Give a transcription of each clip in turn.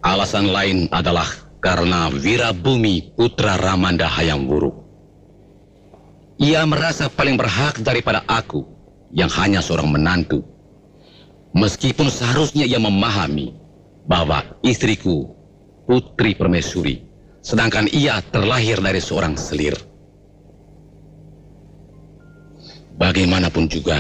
Alasan lain adalah karena Wirabumi putra Ramanda Hayam Wuruk. Ia merasa paling berhak daripada aku yang hanya seorang menantu. Meskipun seharusnya ia memahami bahwa istriku Putri Permaisuri, sedangkan ia terlahir dari seorang selir. Bagaimanapun juga,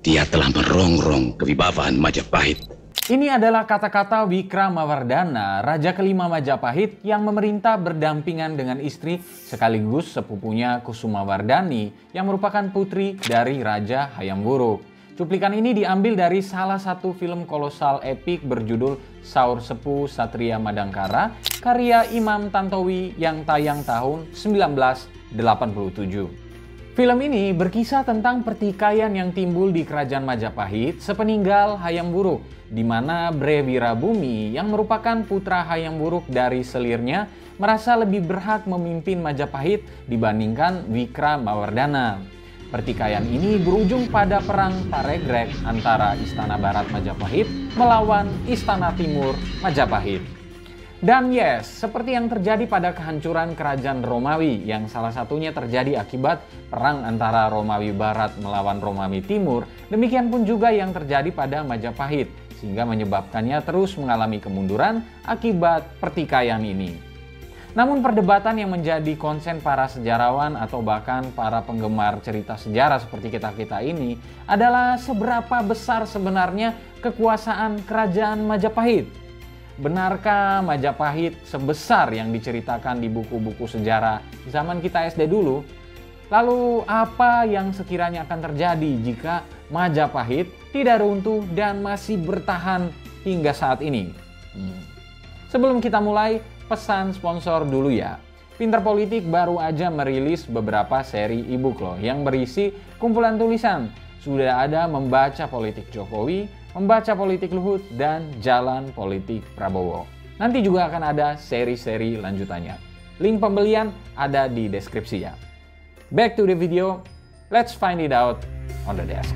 dia telah merongrong kewibawaan Majapahit. Ini adalah kata-kata Wikramawardhana, Raja kelima Majapahit yang memerintah berdampingan dengan istri sekaligus sepupunya Kusumawardhani yang merupakan putri dari Raja Hayam Wuruk. Cuplikan ini diambil dari salah satu film kolosal epik berjudul Saur Sepuh Satria Madangkara, karya Imam Tantowi yang tayang tahun 1987. Film ini berkisah tentang pertikaian yang timbul di kerajaan Majapahit sepeninggal Hayam Wuruk, di mana Bre Wirabumi yang merupakan putra Hayam Wuruk dari selirnya merasa lebih berhak memimpin Majapahit dibandingkan Wikramawardhana. Pertikaian ini berujung pada perang Paregrek antara Istana Barat Majapahit melawan Istana Timur Majapahit. Dan yes, seperti yang terjadi pada kehancuran kerajaan Romawi yang salah satunya terjadi akibat perang antara Romawi Barat melawan Romawi Timur, demikian pun juga yang terjadi pada Majapahit, sehingga menyebabkannya terus mengalami kemunduran akibat pertikaian ini. Namun perdebatan yang menjadi konsen para sejarawan atau bahkan para penggemar cerita sejarah seperti kita-kita ini adalah seberapa besar sebenarnya kekuasaan kerajaan Majapahit. Benarkah Majapahit sebesar yang diceritakan di buku-buku sejarah zaman kita SD dulu? Lalu apa yang sekiranya akan terjadi jika Majapahit tidak runtuh dan masih bertahan hingga saat ini? Sebelum kita mulai, pesan sponsor dulu ya. Pinter Politik baru aja merilis beberapa seri e-book loh yang berisi kumpulan tulisan. Sudah ada Membaca Politik Jokowi, Membaca Politik Luhut, dan Jalan Politik Prabowo. Nanti juga akan ada seri-seri lanjutannya. Link pembelian ada di deskripsi ya. Back to the video, let's find it out on the desk.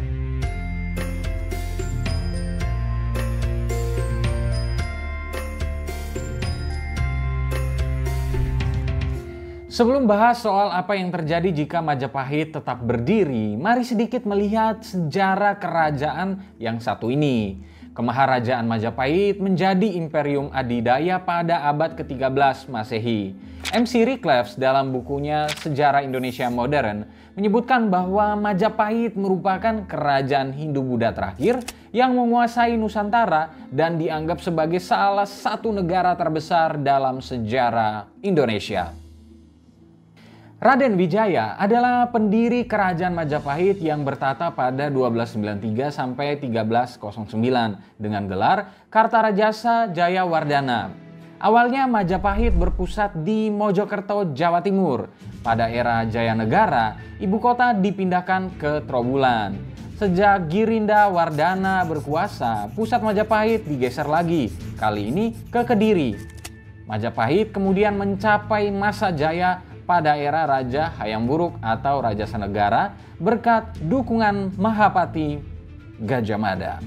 Sebelum bahas soal apa yang terjadi jika Majapahit tetap berdiri, mari sedikit melihat sejarah kerajaan yang satu ini. Kemaharajaan Majapahit menjadi Imperium Adidaya pada abad ke-13 Masehi. MC Rickleff dalam bukunya Sejarah Indonesia Modern menyebutkan bahwa Majapahit merupakan kerajaan Hindu-Buddha terakhir yang menguasai Nusantara dan dianggap sebagai salah satu negara terbesar dalam sejarah Indonesia. Raden Wijaya adalah pendiri kerajaan Majapahit yang bertata pada 1293 sampai 1309 dengan gelar Kartarajasa Jayawardhana. Awalnya Majapahit berpusat di Mojokerto, Jawa Timur. Pada era Jayanegara, ibu kota dipindahkan ke Trowulan. Sejak Girinda Wardana berkuasa, pusat Majapahit digeser lagi, kali ini ke Kediri. Majapahit kemudian mencapai masa jaya pada era Raja Hayam Wuruk atau Raja Sanegara berkat dukungan Mahapati Gajah Mada.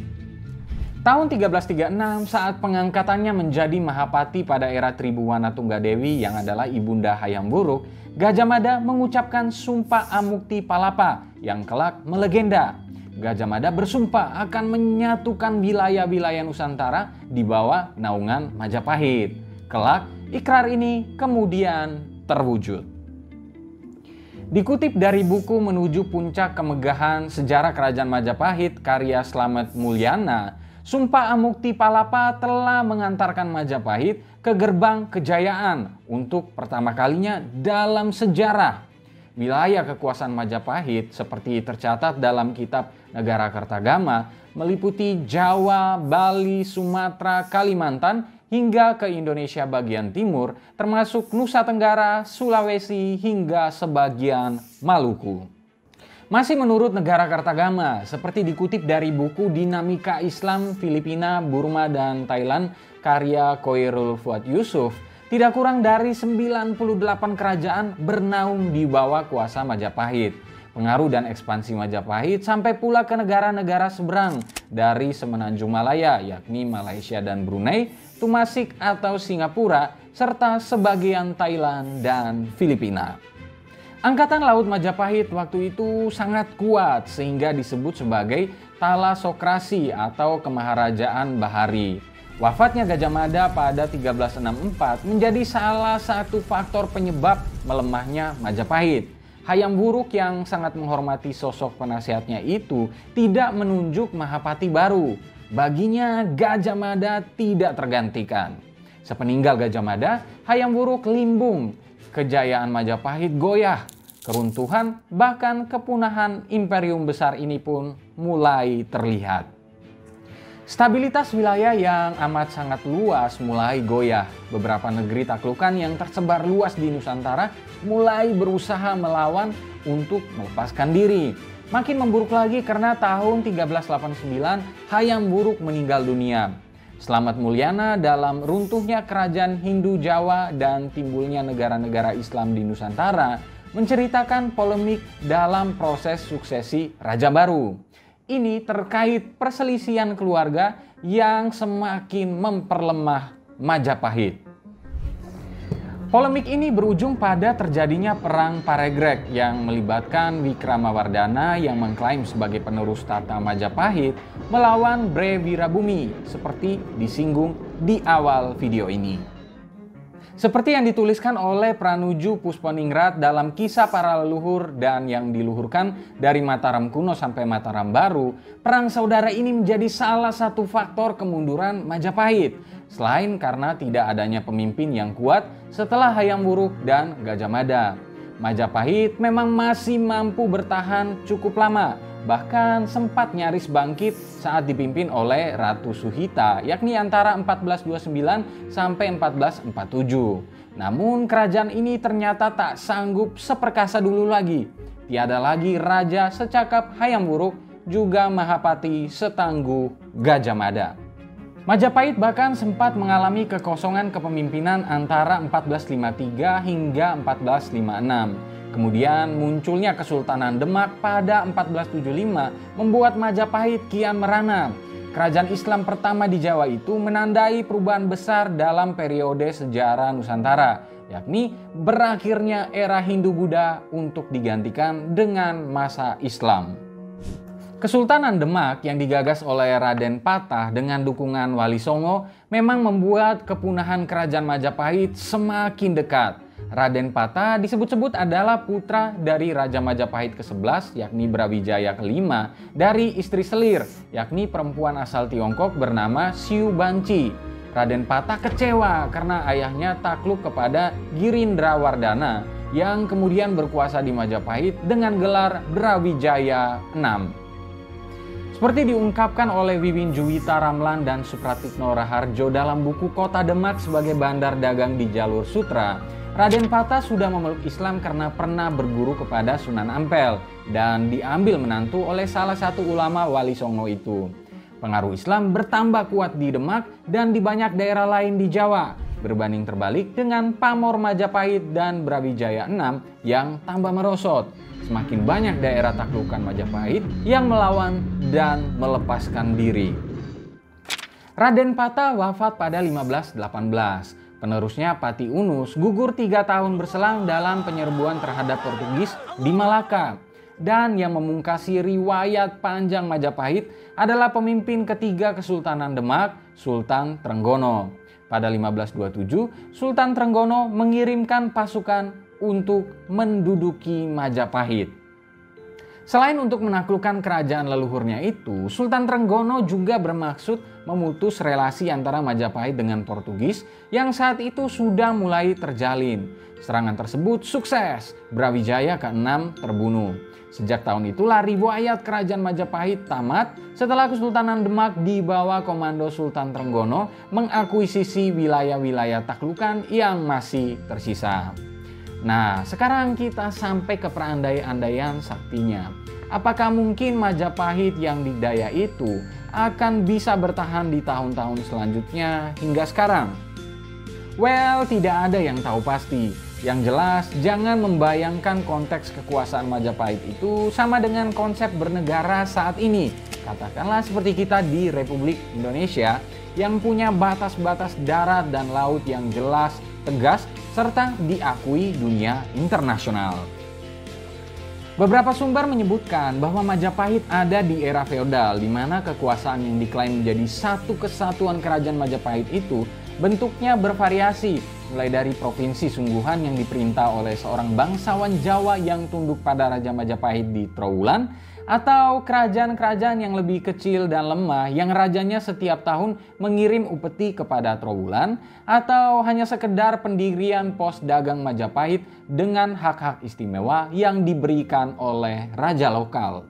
Tahun 1336 saat pengangkatannya menjadi Mahapati pada era Tribuwana Tunggadewi yang adalah ibunda Hayam Wuruk, Gajah Mada mengucapkan Sumpah Amukti Palapa yang kelak melegenda. Gajah Mada bersumpah akan menyatukan wilayah-wilayah Nusantara di bawah naungan Majapahit. Kelak, ikrar ini kemudian terwujud. Dikutip dari buku Menuju Puncak Kemegahan Sejarah Kerajaan Majapahit karya Slamet Mulyana, Sumpah Amukti Palapa telah mengantarkan Majapahit ke gerbang kejayaan untuk pertama kalinya dalam sejarah. Wilayah kekuasaan Majapahit seperti tercatat dalam kitab Negara Kertagama meliputi Jawa, Bali, Sumatera, Kalimantan, hingga ke Indonesia bagian timur, termasuk Nusa Tenggara, Sulawesi, hingga sebagian Maluku. Masih menurut Negara Kertagama, seperti dikutip dari buku Dinamika Islam Filipina, Burma, dan Thailand, karya Khoirul Fuad Yusuf, tidak kurang dari 98 kerajaan bernaung di bawah kuasa Majapahit. Pengaruh dan ekspansi Majapahit sampai pula ke negara-negara seberang dari Semenanjung Malaya, yakni Malaysia dan Brunei, Tumasik atau Singapura, serta sebagian Thailand dan Filipina. Angkatan Laut Majapahit waktu itu sangat kuat sehingga disebut sebagai Thalassokrasi atau Kemaharajaan Bahari. Wafatnya Gajah Mada pada 1364 menjadi salah satu faktor penyebab melemahnya Majapahit. Hayam Wuruk yang sangat menghormati sosok penasihatnya itu tidak menunjuk Mahapati baru. Baginya Gajah Mada tidak tergantikan. Sepeninggal Gajah Mada, Hayam Wuruk limbung. Kejayaan Majapahit goyah. Keruntuhan bahkan kepunahan imperium besar ini pun mulai terlihat. Stabilitas wilayah yang amat sangat luas mulai goyah. Beberapa negeri taklukan yang tersebar luas di Nusantara mulai berusaha melawan untuk melepaskan diri. Makin memburuk lagi karena tahun 1389 Hayam Wuruk meninggal dunia. Slamet Mulyana dalam runtuhnya kerajaan Hindu Jawa dan timbulnya negara-negara Islam di Nusantara menceritakan polemik dalam proses suksesi Raja Baru. Ini terkait perselisihan keluarga yang semakin memperlemah Majapahit. Polemik ini berujung pada terjadinya Perang Paregreg yang melibatkan Wikramawardhana yang mengklaim sebagai penerus tata Majapahit melawan Bre Wirabumi seperti disinggung di awal video ini. Seperti yang dituliskan oleh Pranuju Puspaningrat dalam Kisah Para Leluhur dan yang diluhurkan dari Mataram kuno sampai Mataram baru, perang saudara ini menjadi salah satu faktor kemunduran Majapahit. Selain karena tidak adanya pemimpin yang kuat setelah Hayam Wuruk dan Gajah Mada. Majapahit memang masih mampu bertahan cukup lama, bahkan sempat nyaris bangkit saat dipimpin oleh Ratu Suhita, yakni antara 1429 sampai 1447. Namun kerajaan ini ternyata tak sanggup seperkasa dulu lagi. Tiada lagi raja secakap Hayam Wuruk, juga Mahapati setangguh Gajah Mada. Majapahit bahkan sempat mengalami kekosongan kepemimpinan antara 1453 hingga 1456. Kemudian munculnya Kesultanan Demak pada 1475 membuat Majapahit kian merana. Kerajaan Islam pertama di Jawa itu menandai perubahan besar dalam periode sejarah Nusantara, yakni berakhirnya era Hindu-Buddha untuk digantikan dengan masa Islam. Kesultanan Demak yang digagas oleh Raden Patah dengan dukungan Wali Songo memang membuat kepunahan kerajaan Majapahit semakin dekat. Raden Patah disebut-sebut adalah putra dari Raja Majapahit ke-11 yakni Brawijaya ke-5 dari istri selir yakni perempuan asal Tiongkok bernama Siu Banci. Raden Patah kecewa karena ayahnya takluk kepada Girindrawardhana yang kemudian berkuasa di Majapahit dengan gelar Brawijaya VI. Seperti diungkapkan oleh Wiwin Juwita Ramlan dan Supratikno Raharjo dalam buku Kota Demak sebagai bandar dagang di jalur sutra, Raden Patah sudah memeluk Islam karena pernah berguru kepada Sunan Ampel dan diambil menantu oleh salah satu ulama Wali Songo itu. Pengaruh Islam bertambah kuat di Demak dan di banyak daerah lain di Jawa, berbanding terbalik dengan pamor Majapahit dan Brawijaya VI yang tambah merosot. Semakin banyak daerah taklukan Majapahit yang melawan dan melepaskan diri. Raden Patah wafat pada 1518. Penerusnya Pati Unus gugur 3 tahun berselang dalam penyerbuan terhadap Portugis di Malaka. Dan yang memungkasi riwayat panjang Majapahit adalah pemimpin ketiga Kesultanan Demak, Sultan Trenggono. Pada 1527, Sultan Trenggono mengirimkan pasukan untuk menduduki Majapahit. Selain untuk menaklukkan kerajaan leluhurnya itu, Sultan Trenggono juga bermaksud memutus relasi antara Majapahit dengan Portugis yang saat itu sudah mulai terjalin. Serangan tersebut sukses, Brawijaya ke-6 terbunuh. Sejak tahun itulah riwayat kerajaan Majapahit tamat setelah Kesultanan Demak di bawah komando Sultan Trenggono mengakuisisi wilayah-wilayah taklukan yang masih tersisa. Nah, sekarang kita sampai ke perandai-andaian saktinya. Apakah mungkin Majapahit yang didaya itu akan bisa bertahan di tahun-tahun selanjutnya hingga sekarang? Well, tidak ada yang tahu pasti. Yang jelas, jangan membayangkan konteks kekuasaan Majapahit itu sama dengan konsep bernegara saat ini. Katakanlah seperti kita di Republik Indonesia yang punya batas-batas darat dan laut yang jelas, tegas, serta diakui dunia internasional. Beberapa sumber menyebutkan bahwa Majapahit ada di era feodal, di mana kekuasaan yang diklaim menjadi satu kesatuan kerajaan Majapahit itu bentuknya bervariasi, mulai dari provinsi sungguhan yang diperintah oleh seorang bangsawan Jawa yang tunduk pada Raja Majapahit di Trowulan, atau kerajaan-kerajaan yang lebih kecil dan lemah yang rajanya setiap tahun mengirim upeti kepada Trowulan, atau hanya sekedar pendirian pos dagang Majapahit dengan hak-hak istimewa yang diberikan oleh raja lokal.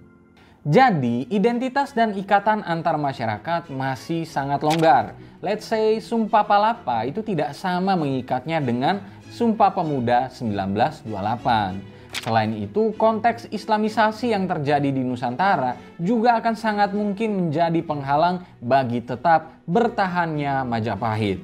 Jadi, identitas dan ikatan antar masyarakat masih sangat longgar. Let's say Sumpah Palapa itu tidak sama mengikatnya dengan Sumpah Pemuda 1928. Selain itu, konteks Islamisasi yang terjadi di Nusantara juga akan sangat mungkin menjadi penghalang bagi tetap bertahannya Majapahit.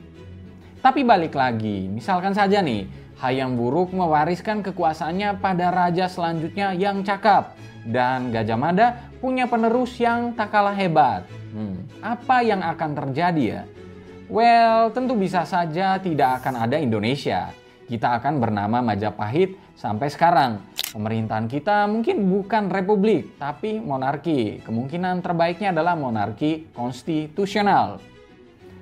Tapi balik lagi, misalkan saja nih, Hayam Wuruk mewariskan kekuasaannya pada raja selanjutnya yang cakap, dan Gajah Mada punya penerus yang tak kalah hebat. Apa yang akan terjadi ya? Well, tentu bisa saja tidak akan ada Indonesia. Kita akan bernama Majapahit sampai sekarang. Pemerintahan kita mungkin bukan republik, tapi monarki. Kemungkinan terbaiknya adalah monarki konstitusional.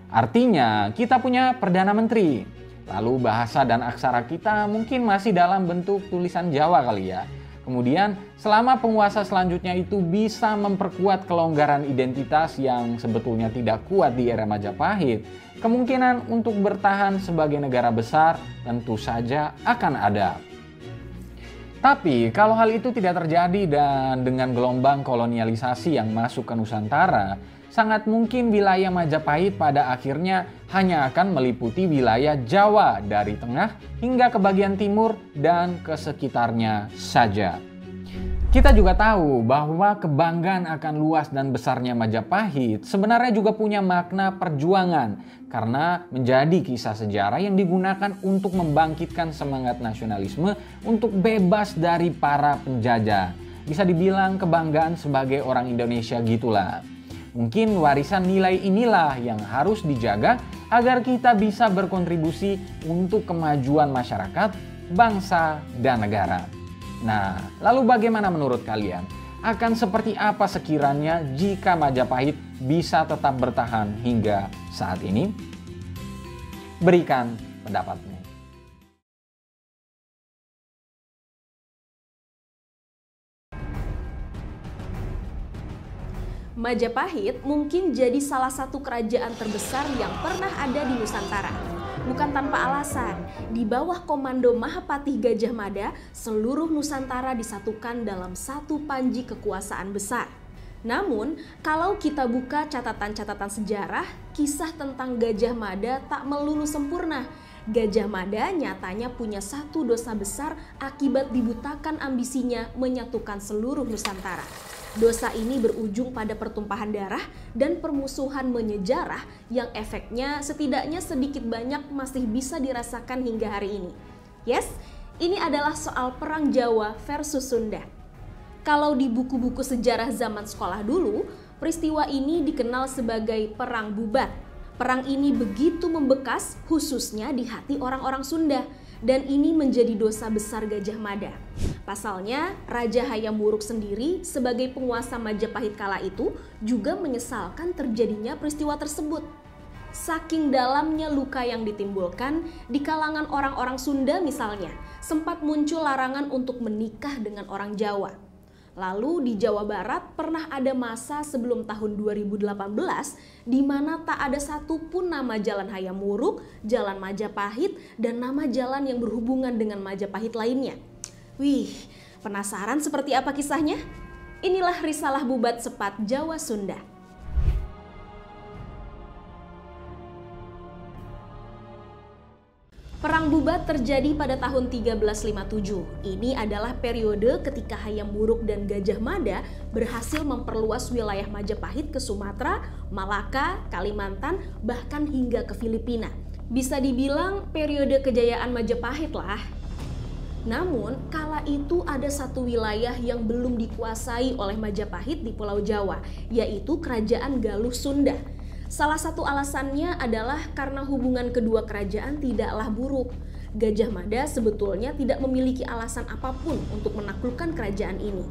Artinya, kita punya Perdana Menteri. Lalu bahasa dan aksara kita mungkin masih dalam bentuk tulisan Jawa kali ya. Kemudian, selama penguasa selanjutnya itu bisa memperkuat kelonggaran identitas yang sebetulnya tidak kuat di era Majapahit, kemungkinan untuk bertahan sebagai negara besar tentu saja akan ada. Tapi kalau hal itu tidak terjadi dan dengan gelombang kolonialisasi yang masuk ke Nusantara, sangat mungkin wilayah Majapahit pada akhirnya hanya akan meliputi wilayah Jawa dari tengah hingga ke bagian timur dan ke sekitarnya saja. Kita juga tahu bahwa kebanggaan akan luas dan besarnya Majapahit sebenarnya juga punya makna perjuangan karena menjadi kisah sejarah yang digunakan untuk membangkitkan semangat nasionalisme untuk bebas dari para penjajah. Bisa dibilang kebanggaan sebagai orang Indonesia gitulah. Mungkin warisan nilai inilah yang harus dijaga agar kita bisa berkontribusi untuk kemajuan masyarakat, bangsa, dan negara. Nah, lalu bagaimana menurut kalian? Akan seperti apa sekiranya jika Majapahit bisa tetap bertahan hingga saat ini? Berikan pendapatmu. Majapahit mungkin jadi salah satu kerajaan terbesar yang pernah ada di Nusantara. Bukan tanpa alasan, di bawah komando Mahapatih Gajah Mada, seluruh Nusantara disatukan dalam satu panji kekuasaan besar. Namun, kalau kita buka catatan-catatan sejarah, kisah tentang Gajah Mada tak melulu sempurna. Gajah Mada nyatanya punya satu dosa besar akibat dibutakan ambisinya menyatukan seluruh Nusantara. Dosa ini berujung pada pertumpahan darah dan permusuhan menyejarah yang efeknya setidaknya sedikit banyak masih bisa dirasakan hingga hari ini. Yes, ini adalah soal Perang Jawa versus Sunda. Kalau di buku-buku sejarah zaman sekolah dulu, peristiwa ini dikenal sebagai Perang Bubat. Perang ini begitu membekas khususnya di hati orang-orang Sunda. Dan ini menjadi dosa besar Gajah Mada. Pasalnya, Raja Hayam Wuruk sendiri sebagai penguasa Majapahit kala itu juga menyesalkan terjadinya peristiwa tersebut. Saking dalamnya luka yang ditimbulkan di kalangan orang-orang Sunda misalnya, sempat muncul larangan untuk menikah dengan orang Jawa. Lalu di Jawa Barat pernah ada masa sebelum tahun 2018 di mana tak ada satupun nama Jalan Hayam Wuruk, Jalan Majapahit, dan nama jalan yang berhubungan dengan Majapahit lainnya. Wih, penasaran seperti apa kisahnya? Inilah Risalah Bubat Sepat Jawa Sunda. Perang Bubat terjadi pada tahun 1357. Ini adalah periode ketika Hayam Wuruk dan Gajah Mada berhasil memperluas wilayah Majapahit ke Sumatera, Malaka, Kalimantan, bahkan hingga ke Filipina. Bisa dibilang periode kejayaan Majapahit lah. Namun, kala itu ada satu wilayah yang belum dikuasai oleh Majapahit di Pulau Jawa, yaitu Kerajaan Galuh Sunda. Salah satu alasannya adalah karena hubungan kedua kerajaan tidaklah buruk. Gajah Mada sebetulnya tidak memiliki alasan apapun untuk menaklukkan kerajaan ini.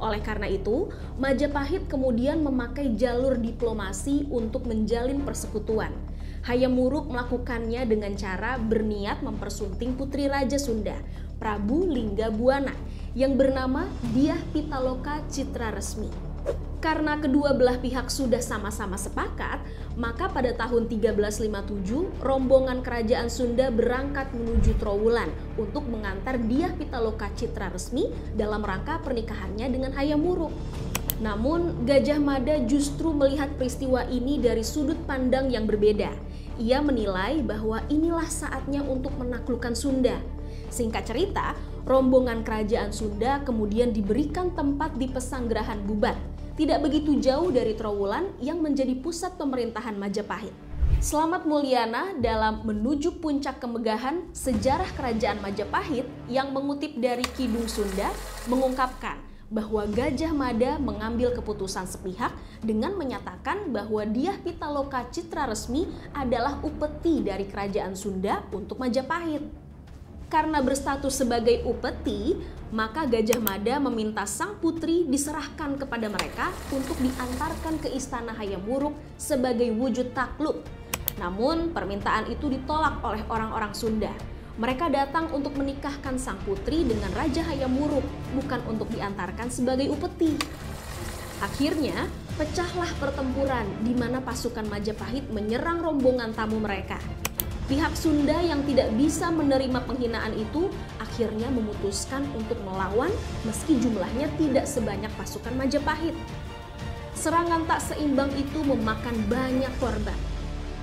Oleh karena itu, Majapahit kemudian memakai jalur diplomasi untuk menjalin persekutuan. Hayam Wuruk melakukannya dengan cara berniat mempersunting putri Raja Sunda, Prabu Linggabuana, yang bernama Dyah Pitaloka Citra Resmi. Karena kedua belah pihak sudah sama-sama sepakat, maka pada tahun 1357, rombongan kerajaan Sunda berangkat menuju Trowulan untuk mengantar Dyah Pitaloka Citra Resmi dalam rangka pernikahannya dengan Hayam Wuruk. Namun, Gajah Mada justru melihat peristiwa ini dari sudut pandang yang berbeda. Ia menilai bahwa inilah saatnya untuk menaklukkan Sunda. Singkat cerita, rombongan kerajaan Sunda kemudian diberikan tempat di Pesanggerahan Bubat, tidak begitu jauh dari Trowulan yang menjadi pusat pemerintahan Majapahit. Slamet Mulyana dalam Menuju Puncak Kemegahan, Sejarah Kerajaan Majapahit yang mengutip dari Kidung Sunda mengungkapkan bahwa Gajah Mada mengambil keputusan sepihak dengan menyatakan bahwa Dyah Pitaloka Citra Resmi adalah upeti dari kerajaan Sunda untuk Majapahit. Karena berstatus sebagai upeti, maka Gajah Mada meminta sang putri diserahkan kepada mereka untuk diantarkan ke istana Hayam Wuruk sebagai wujud takluk. Namun permintaan itu ditolak oleh orang-orang Sunda. Mereka datang untuk menikahkan sang putri dengan Raja Hayam Wuruk, bukan untuk diantarkan sebagai upeti. Akhirnya, pecahlah pertempuran di mana pasukan Majapahit menyerang rombongan tamu mereka. Pihak Sunda yang tidak bisa menerima penghinaan itu akhirnya memutuskan untuk melawan meski jumlahnya tidak sebanyak pasukan Majapahit. Serangan tak seimbang itu memakan banyak korban.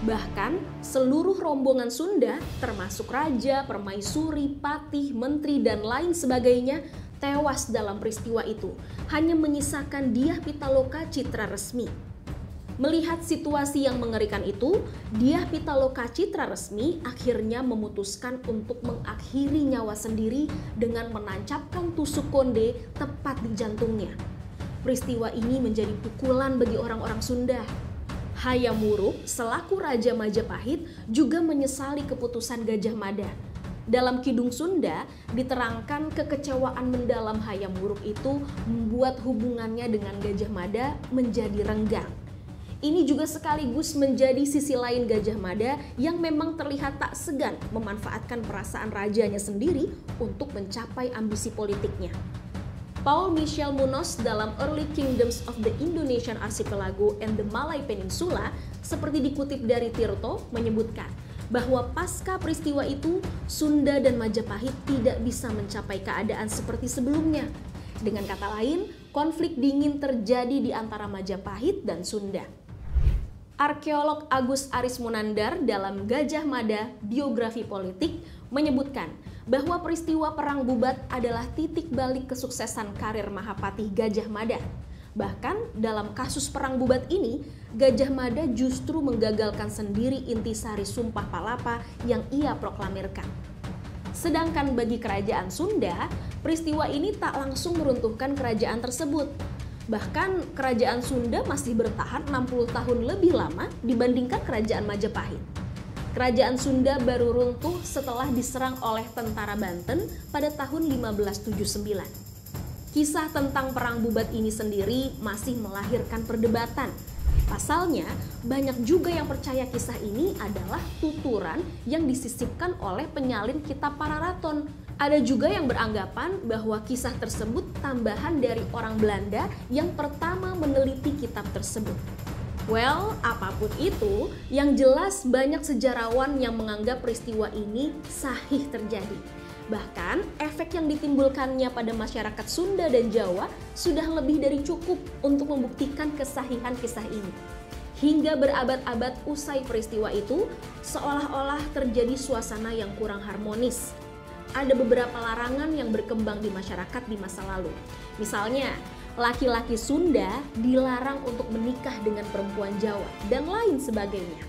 Bahkan seluruh rombongan Sunda termasuk raja, permaisuri, patih, menteri dan lain sebagainya tewas dalam peristiwa itu. Hanya menyisakan Dyah Pitaloka Citra Resmi. Melihat situasi yang mengerikan itu, Dyah Pitaloka Citra Resmi akhirnya memutuskan untuk mengakhiri nyawa sendiri dengan menancapkan tusuk konde tepat di jantungnya. Peristiwa ini menjadi pukulan bagi orang-orang Sunda. Hayam Wuruk selaku Raja Majapahit juga menyesali keputusan Gajah Mada. Dalam Kidung Sunda diterangkan kekecewaan mendalam Hayam Wuruk itu membuat hubungannya dengan Gajah Mada menjadi renggang. Ini juga sekaligus menjadi sisi lain Gajah Mada yang memang terlihat tak segan memanfaatkan perasaan rajanya sendiri untuk mencapai ambisi politiknya. Paul Michel Munoz dalam Early Kingdoms of the Indonesian Archipelago and the Malay Peninsula seperti dikutip dari Tirto menyebutkan bahwa pasca peristiwa itu Sunda dan Majapahit tidak bisa mencapai keadaan seperti sebelumnya. Dengan kata lain, konflik dingin terjadi di antara Majapahit dan Sunda. Arkeolog Agus Aris Munandar dalam Gajah Mada Biografi Politik menyebutkan bahwa peristiwa Perang Bubat adalah titik balik kesuksesan karir Mahapatih Gajah Mada. Bahkan dalam kasus Perang Bubat ini, Gajah Mada justru menggagalkan sendiri intisari Sumpah Palapa yang ia proklamirkan. Sedangkan bagi kerajaan Sunda, peristiwa ini tak langsung meruntuhkan kerajaan tersebut. Bahkan kerajaan Sunda masih bertahan 60 tahun lebih lama dibandingkan kerajaan Majapahit. Kerajaan Sunda baru runtuh setelah diserang oleh tentara Banten pada tahun 1579. Kisah tentang Perang Bubat ini sendiri masih melahirkan perdebatan. Pasalnya, banyak juga yang percaya kisah ini adalah tuturan yang disisipkan oleh penyalin kitab Pararaton. Ada juga yang beranggapan bahwa kisah tersebut tambahan dari orang Belanda yang pertama meneliti kitab tersebut. Well, apapun itu, yang jelas banyak sejarawan yang menganggap peristiwa ini sahih terjadi. Bahkan, efek yang ditimbulkannya pada masyarakat Sunda dan Jawa sudah lebih dari cukup untuk membuktikan kesahihan kisah ini. Hingga berabad-abad usai peristiwa itu, seolah-olah terjadi suasana yang kurang harmonis. Ada beberapa larangan yang berkembang di masyarakat di masa lalu. Misalnya, laki-laki Sunda dilarang untuk menikah dengan perempuan Jawa dan lain sebagainya.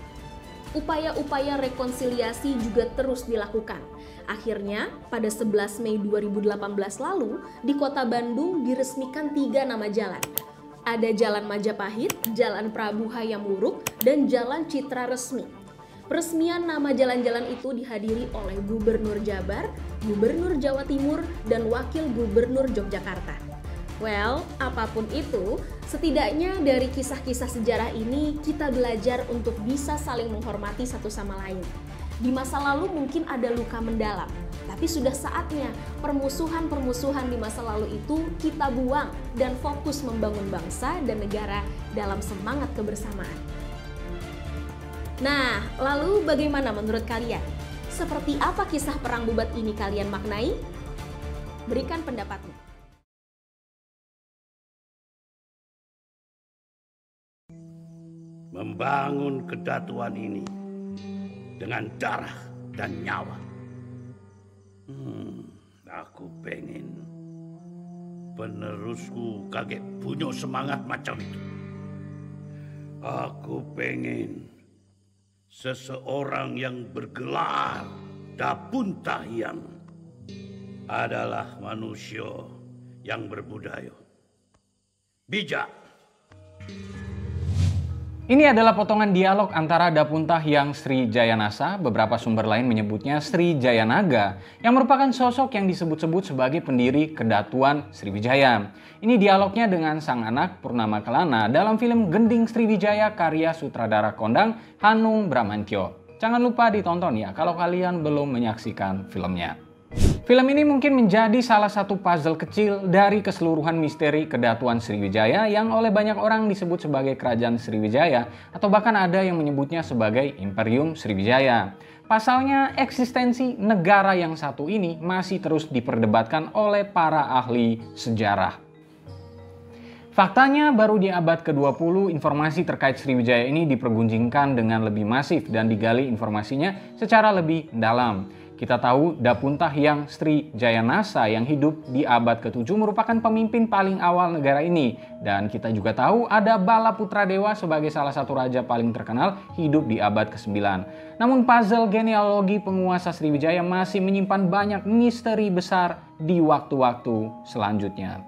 Upaya-upaya rekonsiliasi juga terus dilakukan. Akhirnya, pada 11 Mei 2018 lalu, di kota Bandung diresmikan 3 nama jalan. Ada Jalan Majapahit, Jalan Prabu Hayam Wuruk, dan Jalan Citra Resmi. Peresmian nama jalan-jalan itu dihadiri oleh Gubernur Jabar, Gubernur Jawa Timur, dan Wakil Gubernur Yogyakarta. Well, apapun itu, setidaknya dari kisah-kisah sejarah ini kita belajar untuk bisa saling menghormati satu sama lain. Di masa lalu mungkin ada luka mendalam, tapi sudah saatnya permusuhan-permusuhan di masa lalu itu kita buang dan fokus membangun bangsa dan negara dalam semangat kebersamaan. Nah, lalu bagaimana menurut kalian? Seperti apa kisah Perang Bubat ini kalian maknai? Berikan pendapatmu. Membangun kedatuan ini dengan darah dan nyawa. Aku pengen penerusku kaget punya semangat macam itu. Aku pengen seseorang yang bergelar Dapuntahyang adalah manusia yang berbudaya, bijak. Ini adalah potongan dialog antara Dapuntahyang Sri Jayanasa, beberapa sumber lain menyebutnya Sri Jayanaga, yang merupakan sosok yang disebut-sebut sebagai pendiri Kedatuan Sriwijaya. Ini dialognya dengan sang anak Purnama Kelana dalam film Gending Sriwijaya karya sutradara kondang Hanung Bramantyo. Jangan lupa ditonton ya kalau kalian belum menyaksikan filmnya. Film ini mungkin menjadi salah satu puzzle kecil dari keseluruhan misteri Kedatuan Sriwijaya yang oleh banyak orang disebut sebagai Kerajaan Sriwijaya atau bahkan ada yang menyebutnya sebagai Imperium Sriwijaya. Pasalnya, eksistensi negara yang satu ini masih terus diperdebatkan oleh para ahli sejarah. Faktanya, baru di abad ke-20 informasi terkait Sriwijaya ini dipergunjingkan dengan lebih masif dan digali informasinya secara lebih dalam. Kita tahu Dapuntahyang Sri Jayanasa yang hidup di abad ke-7 merupakan pemimpin paling awal negara ini. Dan kita juga tahu ada Bala Putradewa sebagai salah satu raja paling terkenal hidup di abad ke-9. Namun puzzle genealogi penguasa Sriwijaya masih menyimpan banyak misteri besar di waktu-waktu selanjutnya.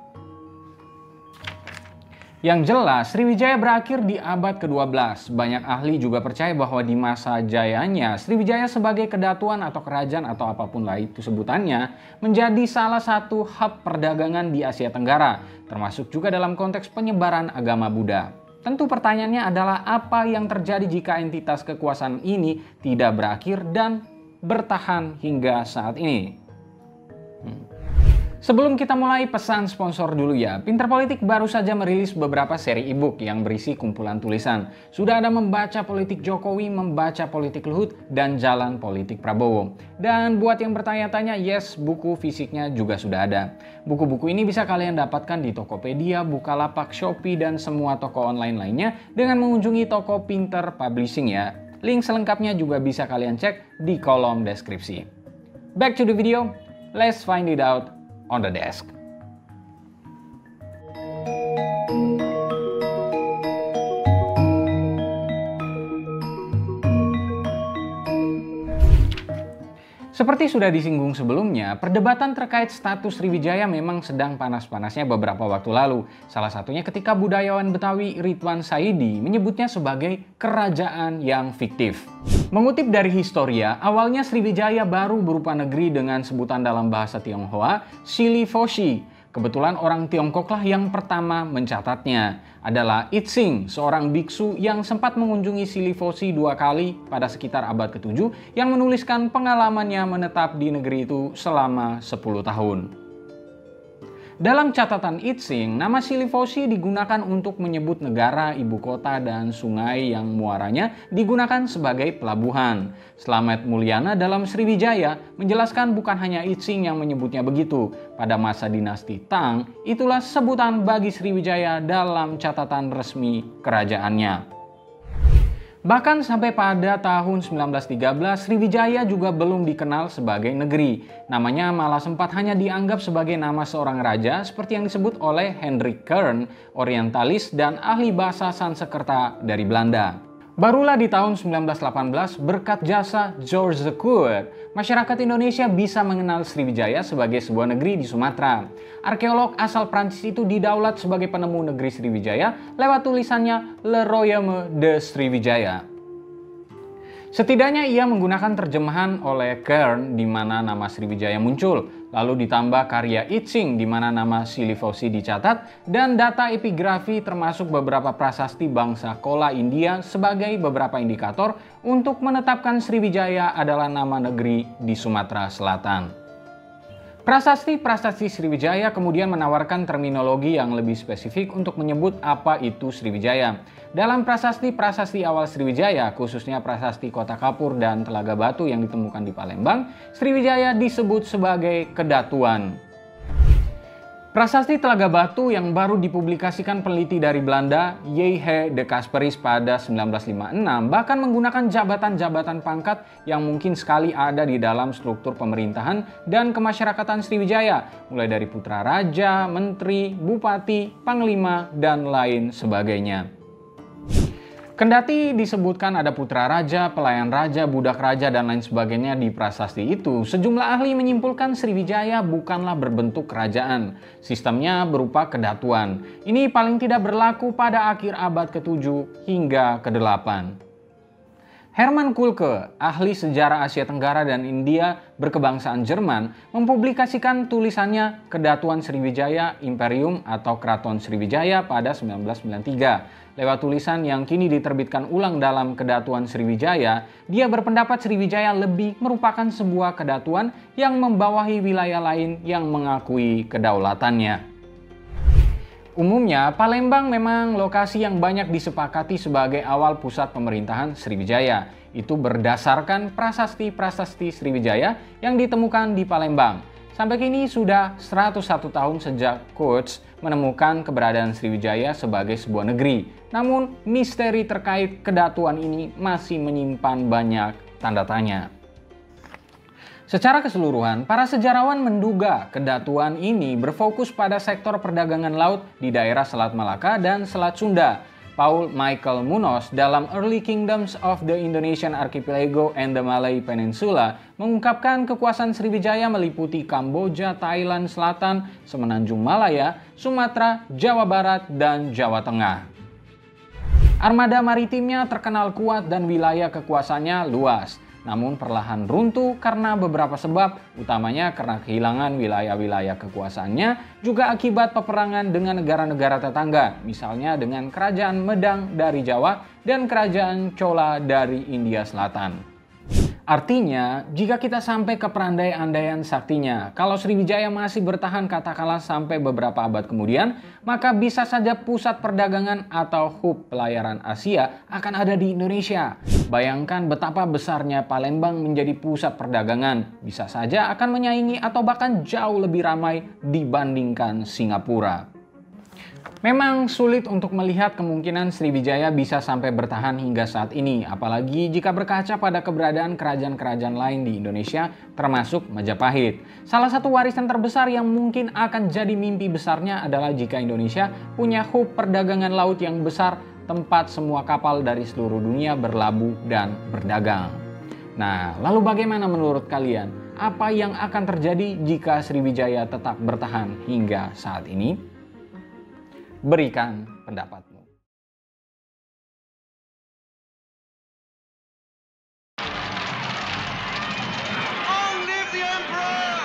Yang jelas, Sriwijaya berakhir di abad ke-12. Banyak ahli juga percaya bahwa di masa jayanya, Sriwijaya sebagai kedatuan atau kerajaan atau apapun lah itu sebutannya, menjadi salah satu hub perdagangan di Asia Tenggara, termasuk juga dalam konteks penyebaran agama Buddha. Tentu pertanyaannya adalah apa yang terjadi jika entitas kekuasaan ini tidak berakhir dan bertahan hingga saat ini. Sebelum kita mulai, pesan sponsor dulu ya. Pinter Politik baru saja merilis beberapa seri e-book yang berisi kumpulan tulisan. Sudah ada Membaca Politik Jokowi, Membaca Politik Luhut, dan Jalan Politik Prabowo. Dan buat yang bertanya-tanya, yes, buku fisiknya juga sudah ada. Buku-buku ini bisa kalian dapatkan di Tokopedia, Bukalapak, Shopee, dan semua toko online lainnya dengan mengunjungi toko Pinter Publishing ya. Link selengkapnya juga bisa kalian cek di kolom deskripsi. Back to the video, let's find it out on the desk. Seperti sudah disinggung sebelumnya, perdebatan terkait status Sriwijaya memang sedang panas-panasnya beberapa waktu lalu. Salah satunya ketika budayawan Betawi Ridwan Saidi menyebutnya sebagai kerajaan yang fiktif. Mengutip dari Historia, awalnya Sriwijaya baru berupa negeri dengan sebutan dalam bahasa Tionghoa, Silifoshi. Kebetulan orang Tiongkoklah yang pertama mencatatnya. Adalah Itzing, seorang biksu yang sempat mengunjungi Silifoshi 2 kali pada sekitar abad ke-7 yang menuliskan pengalamannya menetap di negeri itu selama 10 tahun. Dalam catatan Itzing, nama Silifoshi digunakan untuk menyebut negara, ibu kota, dan sungai yang muaranya digunakan sebagai pelabuhan. Slamet Mulyana dalam Sriwijaya menjelaskan bukan hanya Itzing yang menyebutnya begitu. Pada masa dinasti Tang, itulah sebutan bagi Sriwijaya dalam catatan resmi kerajaannya. Bahkan sampai pada tahun 1913, Sriwijaya juga belum dikenal sebagai negeri. Namanya malah sempat hanya dianggap sebagai nama seorang raja seperti yang disebut oleh Hendrik Kern, orientalis dan ahli bahasa Sanskerta dari Belanda. Barulah di tahun 1918 berkat jasa George the Good, masyarakat Indonesia bisa mengenal Sriwijaya sebagai sebuah negeri di Sumatera. Arkeolog asal Prancis itu didaulat sebagai penemu negeri Sriwijaya lewat tulisannya Le Royaume de Sriwijaya. Setidaknya ia menggunakan terjemahan oleh Kern di mana nama Sriwijaya muncul, lalu ditambah karya Itsing di mana nama Silifosi dicatat, dan data epigrafi termasuk beberapa prasasti bangsa Kola India sebagai beberapa indikator untuk menetapkan Sriwijaya adalah nama negeri di Sumatera Selatan. Prasasti-prasasti Sriwijaya kemudian menawarkan terminologi yang lebih spesifik untuk menyebut apa itu Sriwijaya. Dalam prasasti-prasasti awal Sriwijaya, khususnya prasasti Kota Kapur dan Telaga Batu yang ditemukan di Palembang, Sriwijaya disebut sebagai Kedatuan. Prasasti Telaga Batu yang baru dipublikasikan peneliti dari Belanda, J.H. de Kasperis pada 1956 bahkan menggunakan jabatan-jabatan pangkat yang mungkin sekali ada di dalam struktur pemerintahan dan kemasyarakatan Sriwijaya, mulai dari putra raja, menteri, bupati, panglima, dan lain sebagainya. Kendati disebutkan ada putra raja, pelayan raja, budak raja, dan lain sebagainya di prasasti itu, sejumlah ahli menyimpulkan Sriwijaya bukanlah berbentuk kerajaan. Sistemnya berupa kedatuan. Ini paling tidak berlaku pada akhir abad ke-7 hingga ke-8. Hermann Kulke, ahli sejarah Asia Tenggara dan India berkebangsaan Jerman, mempublikasikan tulisannya Kedatuan Sriwijaya Imperium atau Keraton Sriwijaya pada 1993. Lewat tulisan yang kini diterbitkan ulang dalam Kedatuan Sriwijaya, dia berpendapat Sriwijaya lebih merupakan sebuah kedatuan yang membawahi wilayah lain yang mengakui kedaulatannya. Umumnya, Palembang memang lokasi yang banyak disepakati sebagai awal pusat pemerintahan Sriwijaya. Itu berdasarkan prasasti-prasasti Sriwijaya yang ditemukan di Palembang. Sampai kini sudah 101 tahun sejak Koch menemukan keberadaan Sriwijaya sebagai sebuah negeri. Namun, misteri terkait kedatuan ini masih menyimpan banyak tanda tanya. Secara keseluruhan, para sejarawan menduga kedatuan ini berfokus pada sektor perdagangan laut di daerah Selat Malaka dan Selat Sunda. Paul Michael Munoz dalam Early Kingdoms of the Indonesian Archipelago and the Malay Peninsula mengungkapkan kekuasaan Sriwijaya meliputi Kamboja, Thailand Selatan, Semenanjung Malaya, Sumatera, Jawa Barat, dan Jawa Tengah. Armada maritimnya terkenal kuat dan wilayah kekuasaannya luas. Namun perlahan runtuh karena beberapa sebab, utamanya karena kehilangan wilayah-wilayah kekuasaannya, juga akibat peperangan dengan negara-negara tetangga, misalnya dengan Kerajaan Medang dari Jawa dan Kerajaan Chola dari India Selatan. Artinya, jika kita sampai ke perandai-andaian saktinya, kalau Sriwijaya masih bertahan katakanlah sampai beberapa abad kemudian, maka bisa saja pusat perdagangan atau hub pelayaran Asia akan ada di Indonesia. Bayangkan betapa besarnya Palembang menjadi pusat perdagangan, bisa saja akan menyaingi atau bahkan jauh lebih ramai dibandingkan Singapura. Memang sulit untuk melihat kemungkinan Sriwijaya bisa sampai bertahan hingga saat ini, apalagi jika berkaca pada keberadaan kerajaan-kerajaan lain di Indonesia, termasuk Majapahit. Salah satu warisan terbesar yang mungkin akan jadi mimpi besarnya adalah jika Indonesia punya hub perdagangan laut yang besar, tempat semua kapal dari seluruh dunia berlabuh dan berdagang. Nah, lalu bagaimana menurut kalian? Apa yang akan terjadi jika Sriwijaya tetap bertahan hingga saat ini? Berikan pendapatmu. Long live the Emperor!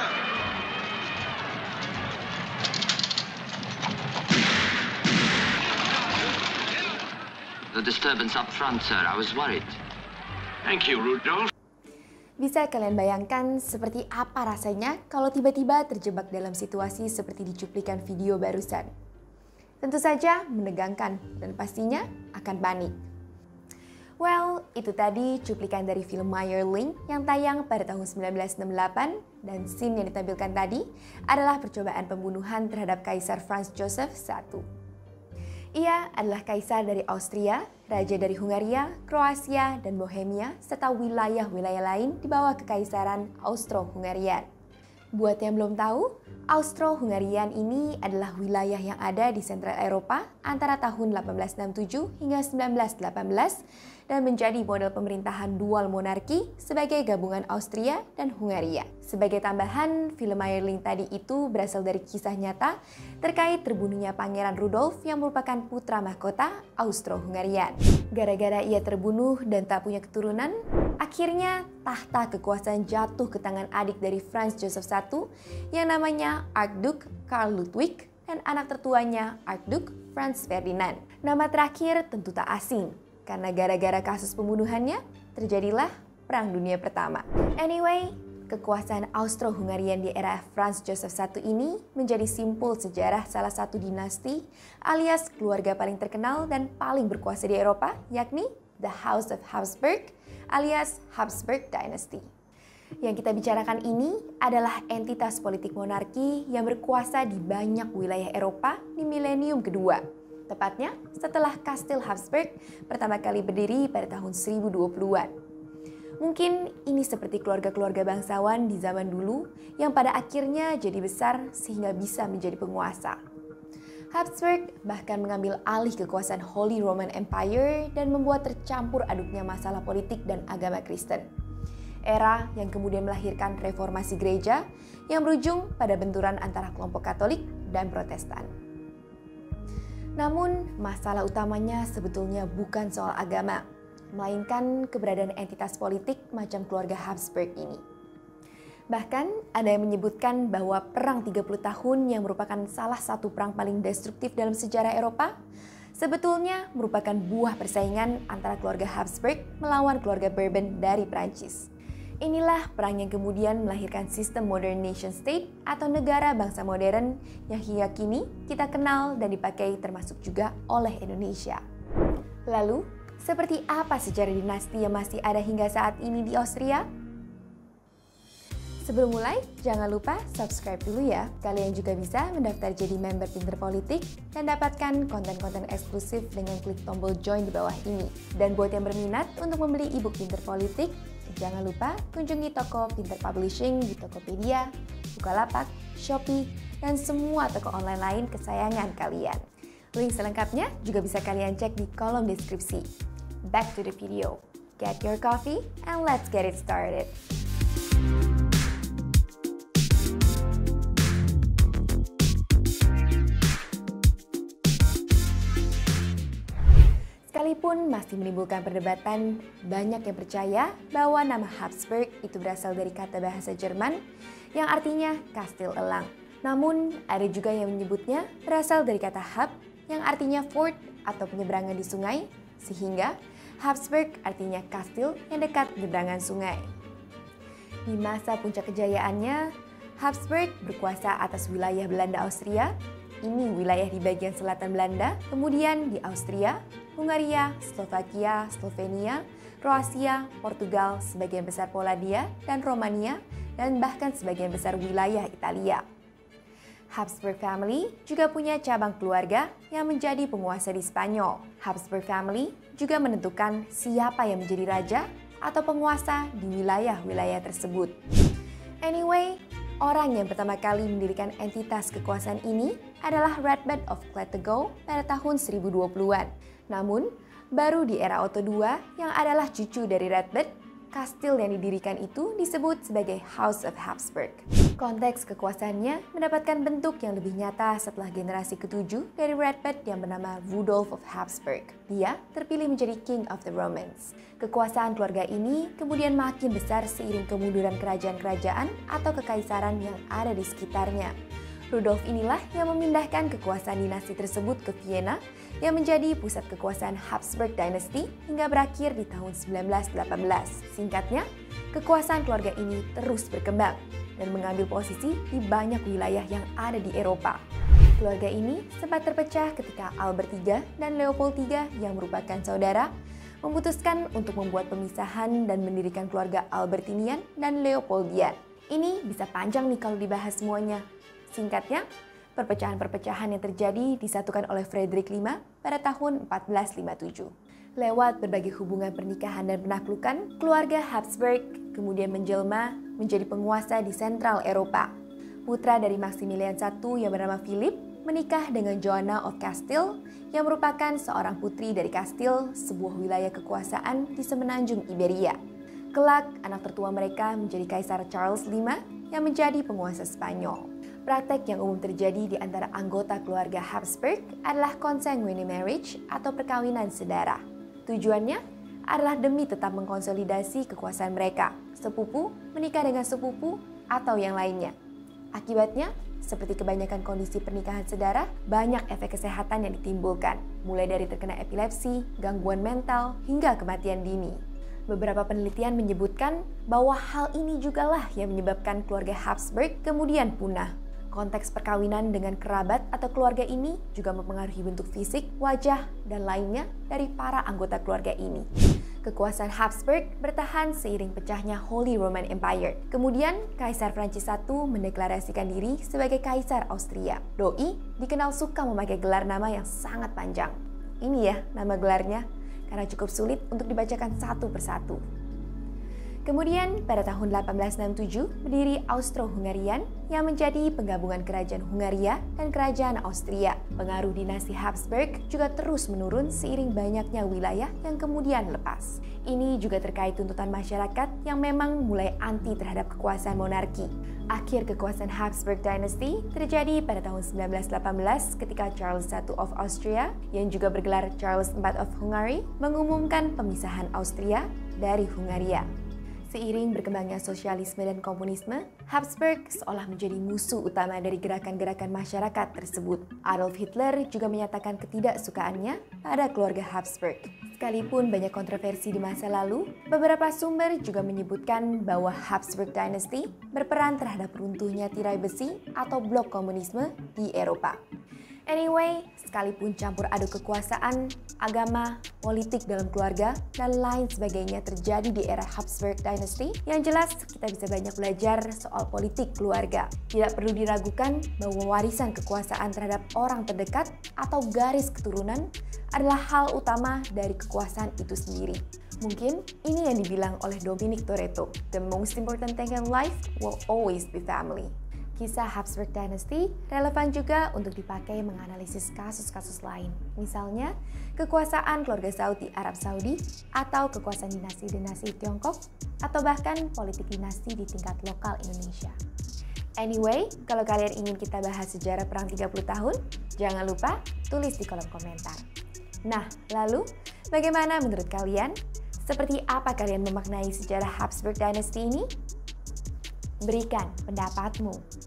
The disturbance up front, sir. I was worried. Thank you, Rudolph. Bisa kalian bayangkan seperti apa rasanya kalau tiba-tiba terjebak dalam situasi seperti di cuplikan video barusan? Tentu saja menegangkan dan pastinya akan panik. Well, itu tadi cuplikan dari film Mayerling yang tayang pada tahun 1968 dan scene yang ditampilkan tadi adalah percobaan pembunuhan terhadap Kaisar Franz Joseph I. Ia adalah kaisar dari Austria, raja dari Hungaria, Kroasia, dan Bohemia, serta wilayah-wilayah lain di bawah kekaisaran Austro-Hungarian. Buat yang belum tahu, Austro-Hungarian ini adalah wilayah yang ada di sentral Eropa antara tahun 1867 hingga 1918 dan menjadi model pemerintahan dual monarki sebagai gabungan Austria dan Hungaria. Sebagai tambahan, film Mayerling tadi itu berasal dari kisah nyata terkait terbunuhnya Pangeran Rudolf yang merupakan putra mahkota Austro-Hungarian. Gara-gara ia terbunuh dan tak punya keturunan, akhirnya tahta kekuasaan jatuh ke tangan adik dari Franz Joseph I yang namanya Archduke Karl Ludwig dan anak tertuanya Archduke Franz Ferdinand. Nama terakhir tentu tak asing, karena gara-gara kasus pembunuhannya terjadilah Perang Dunia Pertama. Anyway, kekuasaan Austro-Hungarian di era Franz Joseph I ini menjadi simpul sejarah salah satu dinasti alias keluarga paling terkenal dan paling berkuasa di Eropa, yakni The House of Habsburg alias Habsburg Dynasty. Yang kita bicarakan ini adalah entitas politik monarki yang berkuasa di banyak wilayah Eropa di milenium kedua. Tepatnya setelah Kastil Habsburg pertama kali berdiri pada tahun 1020-an. Mungkin ini seperti keluarga-keluarga bangsawan di zaman dulu yang pada akhirnya jadi besar sehingga bisa menjadi penguasa. Habsburg bahkan mengambil alih kekuasaan Holy Roman Empire dan membuat tercampur aduknya masalah politik dan agama Kristen. Era yang kemudian melahirkan reformasi gereja yang berujung pada benturan antara kelompok Katolik dan Protestan. Namun, masalah utamanya sebetulnya bukan soal agama, melainkan keberadaan entitas politik macam keluarga Habsburg ini. Bahkan, ada yang menyebutkan bahwa Perang 30 tahun yang merupakan salah satu perang paling destruktif dalam sejarah Eropa, sebetulnya merupakan buah persaingan antara keluarga Habsburg melawan keluarga Bourbon dari Prancis. Inilah perang yang kemudian melahirkan sistem modern nation state atau negara bangsa modern yang hingga kini kita kenal dan dipakai termasuk juga oleh Indonesia. Lalu, seperti apa sejarah dinasti yang masih ada hingga saat ini di Austria? Sebelum mulai, jangan lupa subscribe dulu ya. Kalian juga bisa mendaftar jadi member Pinter Politik dan dapatkan konten-konten eksklusif dengan klik tombol join di bawah ini. Dan buat yang berminat untuk membeli ebook Pinter Politik, jangan lupa kunjungi toko Pinter Publishing di Tokopedia, Bukalapak, Shopee, dan semua toko online lain kesayangan kalian. Link selengkapnya juga bisa kalian cek di kolom deskripsi. Back to the video. Get your coffee and let's get it started. Sekalipun masih menimbulkan perdebatan, banyak yang percaya bahwa nama Habsburg itu berasal dari kata bahasa Jerman yang artinya kastil elang. Namun, ada juga yang menyebutnya berasal dari kata Hab yang artinya fort atau penyeberangan di sungai, sehingga Habsburg artinya kastil yang dekat penyeberangan sungai. Di masa puncak kejayaannya, Habsburg berkuasa atas wilayah Belanda Austria. Ini wilayah di bagian selatan Belanda, kemudian di Austria, Hungaria, Slovakia, Slovenia, Kroasia, Portugal, sebagian besar Polandia dan Romania, dan bahkan sebagian besar wilayah Italia. Habsburg family juga punya cabang keluarga yang menjadi penguasa di Spanyol. Habsburg family juga menentukan siapa yang menjadi raja atau penguasa di wilayah-wilayah tersebut. Anyway, orang yang pertama kali mendirikan entitas kekuasaan ini adalah Radbert of Clethego pada tahun 1020-an. Namun, baru di era Otto II yang adalah cucu dari Radbert, kastil yang didirikan itu disebut sebagai House of Habsburg. Konteks kekuasaannya mendapatkan bentuk yang lebih nyata setelah generasi ketujuh dari Radbert yang bernama Rudolf of Habsburg. Dia terpilih menjadi King of the Romans. Kekuasaan keluarga ini kemudian makin besar seiring kemunduran kerajaan-kerajaan atau kekaisaran yang ada di sekitarnya. Rudolf inilah yang memindahkan kekuasaan dinasti tersebut ke Vienna yang menjadi pusat kekuasaan Habsburg Dynasty hingga berakhir di tahun 1918. Singkatnya, kekuasaan keluarga ini terus berkembang dan mengambil posisi di banyak wilayah yang ada di Eropa. Keluarga ini sempat terpecah ketika Albert III dan Leopold III yang merupakan saudara memutuskan untuk membuat pemisahan dan mendirikan keluarga Albertinian dan Leopoldian. Ini bisa panjang nih kalau dibahas semuanya. Singkatnya, perpecahan-perpecahan yang terjadi disatukan oleh Frederick V pada tahun 1457. Lewat berbagai hubungan pernikahan dan penaklukan, keluarga Habsburg kemudian menjelma menjadi penguasa di sentral Eropa. putra dari Maximilian I yang bernama Philip, menikah dengan Joanna of Castile yang merupakan seorang putri dari Castile, sebuah wilayah kekuasaan di semenanjung Iberia. Kelak, anak tertua mereka menjadi Kaisar Charles V yang menjadi penguasa Spanyol. Praktek yang umum terjadi di antara anggota keluarga Habsburg adalah consanguine marriage atau perkawinan sedara. Tujuannya adalah demi tetap mengkonsolidasi kekuasaan mereka, sepupu menikah dengan sepupu atau yang lainnya. Akibatnya, seperti kebanyakan kondisi pernikahan sedara, banyak efek kesehatan yang ditimbulkan, mulai dari terkena epilepsi, gangguan mental, hingga kematian dini. Beberapa penelitian menyebutkan bahwa hal ini jugalah yang menyebabkan keluarga Habsburg kemudian punah. Konteks perkawinan dengan kerabat atau keluarga ini juga mempengaruhi bentuk fisik, wajah, dan lainnya dari para anggota keluarga ini. Kekuasaan Habsburg bertahan seiring pecahnya Holy Roman Empire. Kemudian, Kaisar Prancis I mendeklarasikan diri sebagai Kaisar Austria. Doi dikenal suka memakai gelar nama yang sangat panjang. Ini ya nama gelarnya, karena cukup sulit untuk dibacakan satu persatu. Kemudian pada tahun 1867 berdiri Austro-Hungarian yang menjadi penggabungan kerajaan Hungaria dan kerajaan Austria. Pengaruh dinasti Habsburg juga terus menurun seiring banyaknya wilayah yang kemudian lepas. Ini juga terkait tuntutan masyarakat yang memang mulai anti terhadap kekuasaan monarki. Akhir kekuasaan Habsburg Dynasty terjadi pada tahun 1918 ketika Charles I of Austria, yang juga bergelar Charles IV of Hungary, mengumumkan pemisahan Austria dari Hungaria. Seiring berkembangnya sosialisme dan komunisme, Habsburg seolah menjadi musuh utama dari gerakan-gerakan masyarakat tersebut. Adolf Hitler juga menyatakan ketidaksukaannya pada keluarga Habsburg. Sekalipun banyak kontroversi di masa lalu, beberapa sumber juga menyebutkan bahwa Habsburg Dynasty berperan terhadap runtuhnya tirai besi atau blok komunisme di Eropa. Anyway, sekalipun campur aduk kekuasaan, agama, politik dalam keluarga, dan lain sebagainya terjadi di era Habsburg Dynasty, yang jelas kita bisa banyak belajar soal politik keluarga. Tidak perlu diragukan bahwa warisan kekuasaan terhadap orang terdekat atau garis keturunan adalah hal utama dari kekuasaan itu sendiri. Mungkin ini yang dibilang oleh Dominic Toretto, "The most important thing in life will always be family." Kisah Habsburg Dynasty relevan juga untuk dipakai menganalisis kasus-kasus lain. Misalnya, kekuasaan keluarga Saud di Arab Saudi, atau kekuasaan dinasti-dinasti Tiongkok, atau bahkan politik dinasti di tingkat lokal Indonesia. Anyway, kalau kalian ingin kita bahas sejarah perang 30 tahun, jangan lupa tulis di kolom komentar. Nah, lalu bagaimana menurut kalian? Seperti apa kalian memaknai sejarah Habsburg Dynasty ini? Berikan pendapatmu.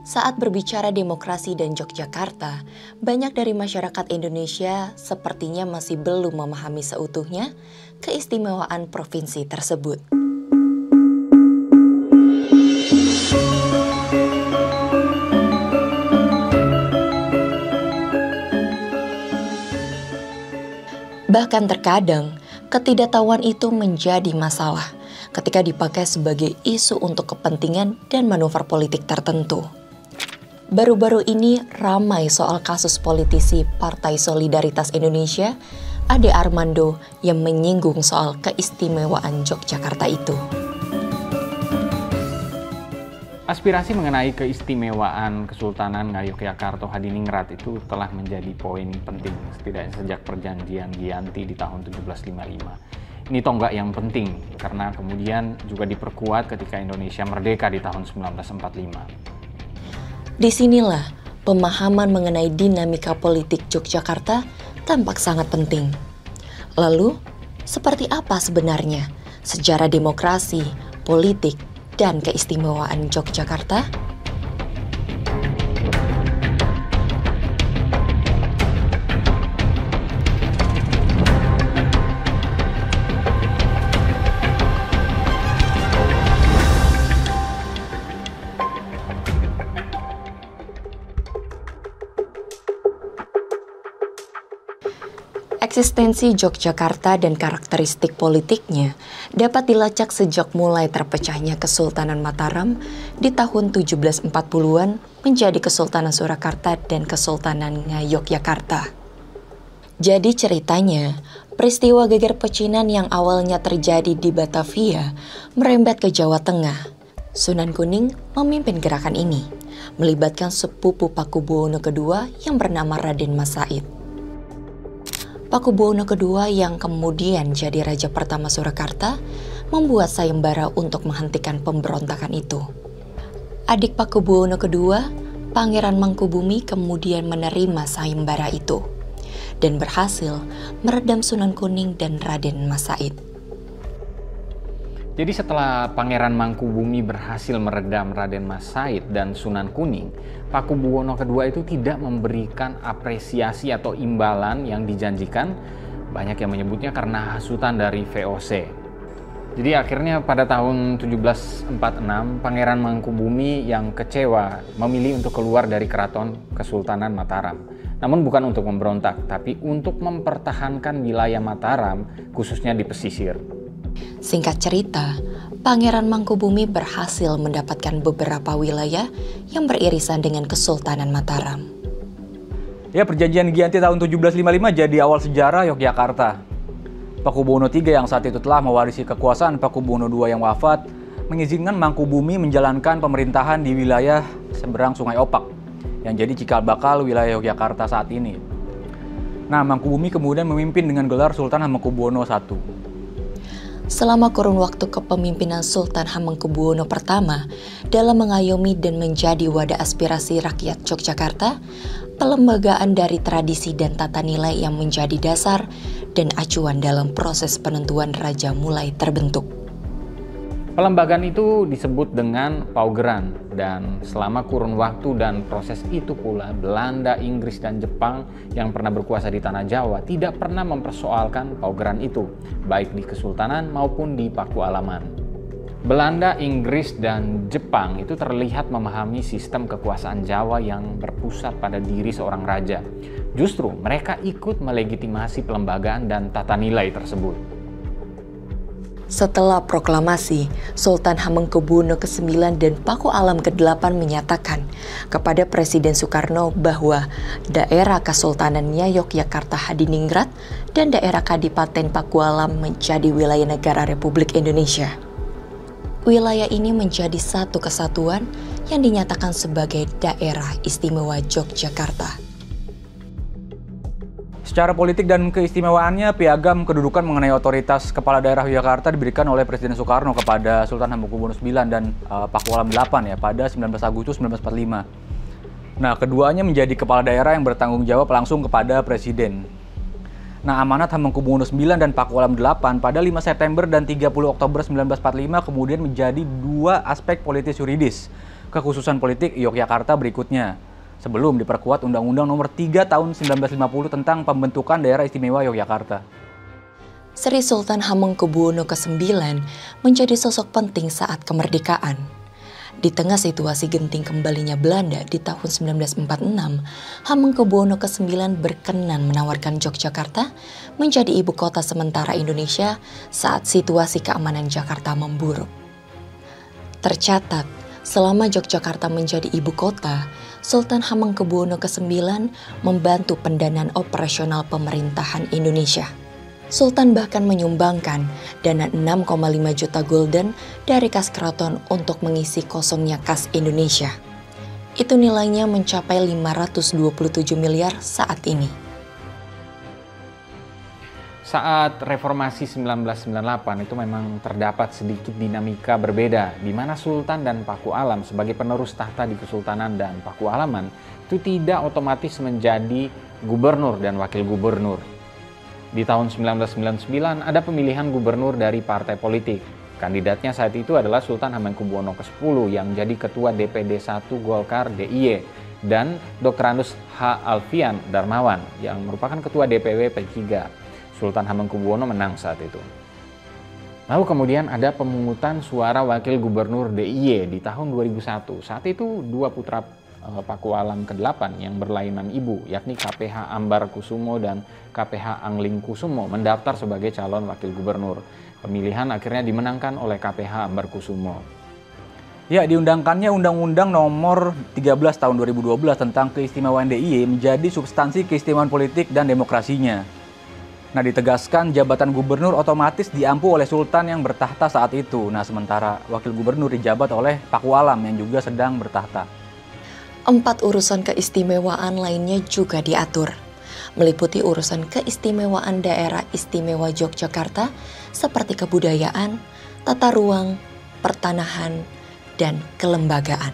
Saat berbicara demokrasi dan Yogyakarta, banyak dari masyarakat Indonesia sepertinya masih belum memahami seutuhnya keistimewaan provinsi tersebut. Bahkan terkadang, ketidaktahuan itu menjadi masalah ketika dipakai sebagai isu untuk kepentingan dan manuver politik tertentu. Baru-baru ini ramai soal kasus politisi Partai Solidaritas Indonesia, Ade Armando, yang menyinggung soal keistimewaan Yogyakarta itu. Aspirasi mengenai keistimewaan Kesultanan Ngayogyakarta Hadiningrat itu telah menjadi poin penting setidaknya sejak perjanjian Giyanti di tahun 1755. Ini tonggak yang penting karena kemudian juga diperkuat ketika Indonesia merdeka di tahun 1945. Disinilah pemahaman mengenai dinamika politik Yogyakarta tampak sangat penting. Lalu, seperti apa sebenarnya sejarah demokrasi, politik, dan keistimewaan Yogyakarta? Eksistensi Yogyakarta dan karakteristik politiknya dapat dilacak sejak mulai terpecahnya Kesultanan Mataram di tahun 1740-an menjadi Kesultanan Surakarta dan Kesultanan Yogyakarta. Jadi ceritanya, peristiwa geger pecinan yang awalnya terjadi di Batavia merembet ke Jawa Tengah. Sunan Kuning memimpin gerakan ini, melibatkan sepupu Pakubuwono II yang bernama Raden Mas Said. Pakubuwono II yang kemudian jadi raja pertama Surakarta membuat sayembara untuk menghentikan pemberontakan itu. Adik Pakubuwono II, Pangeran Mangkubumi kemudian menerima sayembara itu dan berhasil meredam Sunan Kuning dan Raden Mas Said. Jadi setelah Pangeran Mangkubumi berhasil meredam Raden Mas Said dan Sunan Kuning, Pakubuwono II itu tidak memberikan apresiasi atau imbalan yang dijanjikan. Banyak yang menyebutnya karena hasutan dari VOC. Jadi akhirnya pada tahun 1746, Pangeran Mangkubumi yang kecewa memilih untuk keluar dari keraton Kesultanan Mataram. Namun bukan untuk memberontak, tapi untuk mempertahankan wilayah Mataram, khususnya di pesisir. Singkat cerita, Pangeran Mangkubumi berhasil mendapatkan beberapa wilayah yang beririsan dengan Kesultanan Mataram. Ya, perjanjian Giyanti tahun 1755 jadi awal sejarah Yogyakarta. Pakubuwono III yang saat itu telah mewarisi kekuasaan Pakubuwono II yang wafat, mengizinkan Mangkubumi menjalankan pemerintahan di wilayah seberang Sungai Opak, yang jadi cikal bakal wilayah Yogyakarta saat ini. Nah, Mangkubumi kemudian memimpin dengan gelar Sultan Hamengkubuwono I. Selama kurun waktu kepemimpinan Sultan Hamengkubuwono I dalam mengayomi dan menjadi wadah aspirasi rakyat Yogyakarta, pelembagaan dari tradisi dan tata nilai yang menjadi dasar dan acuan dalam proses penentuan raja mulai terbentuk. Pelembagaan itu disebut dengan paugeran, dan selama kurun waktu dan proses itu pula Belanda, Inggris, dan Jepang yang pernah berkuasa di tanah Jawa tidak pernah mempersoalkan paugeran itu, baik di Kesultanan maupun di Pakualaman. Belanda, Inggris, dan Jepang itu terlihat memahami sistem kekuasaan Jawa yang berpusat pada diri seorang raja. Justru mereka ikut melegitimasi pelembagaan dan tata nilai tersebut. Setelah proklamasi, Sultan Hamengkubuwono ke-9 dan Pakualam ke-8 menyatakan kepada Presiden Soekarno bahwa daerah Kesultanannya Yogyakarta Hadiningrat dan daerah Kadipaten Pakualam menjadi wilayah negara Republik Indonesia. Wilayah ini menjadi satu kesatuan yang dinyatakan sebagai daerah istimewa Yogyakarta. Secara politik dan keistimewaannya, piagam kedudukan mengenai otoritas kepala daerah Yogyakarta diberikan oleh Presiden Soekarno kepada Sultan Hamengkubuwono IX dan Pakualam 8 ya pada 19 Agustus 1945. Nah, keduanya menjadi kepala daerah yang bertanggung jawab langsung kepada Presiden. Nah, amanat Hamengkubuwono IX dan Pakualam 8 pada 5 September dan 30 Oktober 1945 kemudian menjadi dua aspek politis yuridis kekhususan politik Yogyakarta berikutnya, sebelum diperkuat Undang-Undang Nomor 3 Tahun 1950 tentang pembentukan Daerah Istimewa Yogyakarta. Sri Sultan Hamengkubuwono ke-9 menjadi sosok penting saat kemerdekaan. Di tengah situasi genting kembalinya Belanda di tahun 1946, Hamengkubuwono ke-9 berkenan menawarkan Yogyakarta menjadi ibu kota sementara Indonesia saat situasi keamanan Jakarta memburuk. Tercatat, selama Yogyakarta menjadi ibu kota, Sultan Hamengkubuwono ke-9 membantu pendanaan operasional pemerintahan Indonesia. Sultan bahkan menyumbangkan dana 6,5 juta gulden dari kas keraton untuk mengisi kosongnya kas Indonesia. Itu nilainya mencapai 527 miliar saat ini. Saat reformasi 1998 itu memang terdapat sedikit dinamika berbeda, di mana Sultan dan Pakualam sebagai penerus tahta di Kesultanan dan Pakualaman itu tidak otomatis menjadi gubernur dan wakil gubernur. Di tahun 1999 ada pemilihan gubernur dari partai politik. Kandidatnya saat itu adalah Sultan Hamengkubuwono ke-10 yang jadi ketua DPD 1 Golkar DIY dan Dr. Andus H. Alfian Darmawan yang merupakan ketua DPW P3. Sultan Hamengkubuwono menang saat itu. Lalu kemudian ada pemungutan suara wakil gubernur DIY di tahun 2001. Saat itu dua putra Pakualam ke-8 yang berlainan ibu, yakni KPH Ambar Kusumo dan KPH Angling Kusumo mendaftar sebagai calon wakil gubernur. Pemilihan akhirnya dimenangkan oleh KPH Ambar Kusumo. Ya, diundangkannya Undang-Undang Nomor 13 Tahun 2012 tentang keistimewaan DIY menjadi substansi keistimewaan politik dan demokrasinya. Nah, ditegaskan jabatan gubernur otomatis diampu oleh sultan yang bertahta saat itu. Nah, sementara wakil gubernur dijabat oleh Pakualam yang juga sedang bertahta. 4 urusan keistimewaan lainnya juga diatur, meliputi urusan keistimewaan daerah istimewa Yogyakarta seperti kebudayaan, tata ruang, pertanahan, dan kelembagaan.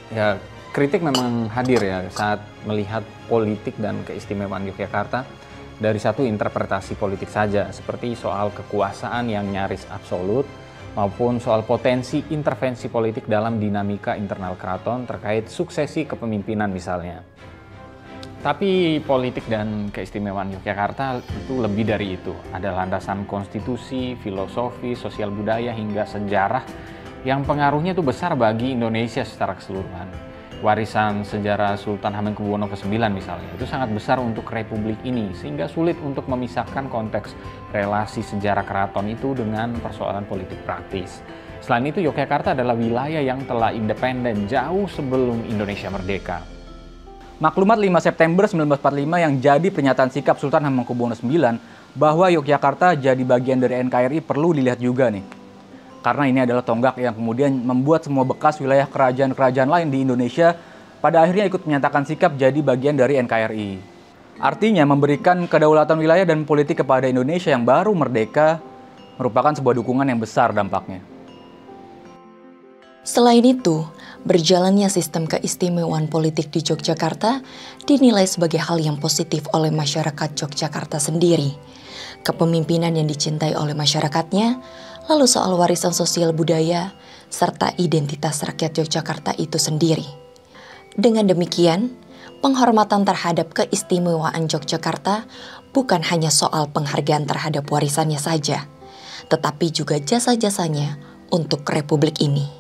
Ya, kritik memang hadir ya saat melihat politik dan keistimewaan Yogyakarta dari satu interpretasi politik saja, seperti soal kekuasaan yang nyaris absolut, maupun soal potensi intervensi politik dalam dinamika internal keraton terkait suksesi kepemimpinan misalnya. Tapi politik dan keistimewaan Yogyakarta itu lebih dari itu. Ada landasan konstitusi, filosofi, sosial budaya, hingga sejarah yang pengaruhnya itu besar bagi Indonesia secara keseluruhan. Warisan sejarah Sultan Hamengkubuwono ke-9 misalnya, itu sangat besar untuk republik ini, sehingga sulit untuk memisahkan konteks relasi sejarah keraton itu dengan persoalan politik praktis. Selain itu, Yogyakarta adalah wilayah yang telah independen jauh sebelum Indonesia merdeka. Maklumat 5 September 1945 yang jadi pernyataan sikap Sultan Hamengkubuwono IX bahwa Yogyakarta jadi bagian dari NKRI perlu dilihat juga nih. Karena ini adalah tonggak yang kemudian membuat semua bekas wilayah kerajaan-kerajaan lain di Indonesia pada akhirnya ikut menyatakan sikap jadi bagian dari NKRI. Artinya memberikan kedaulatan wilayah dan politik kepada Indonesia yang baru merdeka merupakan sebuah dukungan yang besar dampaknya. Selain itu, berjalannya sistem keistimewaan politik di Yogyakarta dinilai sebagai hal yang positif oleh masyarakat Yogyakarta sendiri. Kepemimpinan yang dicintai oleh masyarakatnya, lalu soal warisan sosial budaya, serta identitas rakyat Yogyakarta itu sendiri. Dengan demikian, penghormatan terhadap keistimewaan Yogyakarta bukan hanya soal penghargaan terhadap warisannya saja, tetapi juga jasa-jasanya untuk republik ini.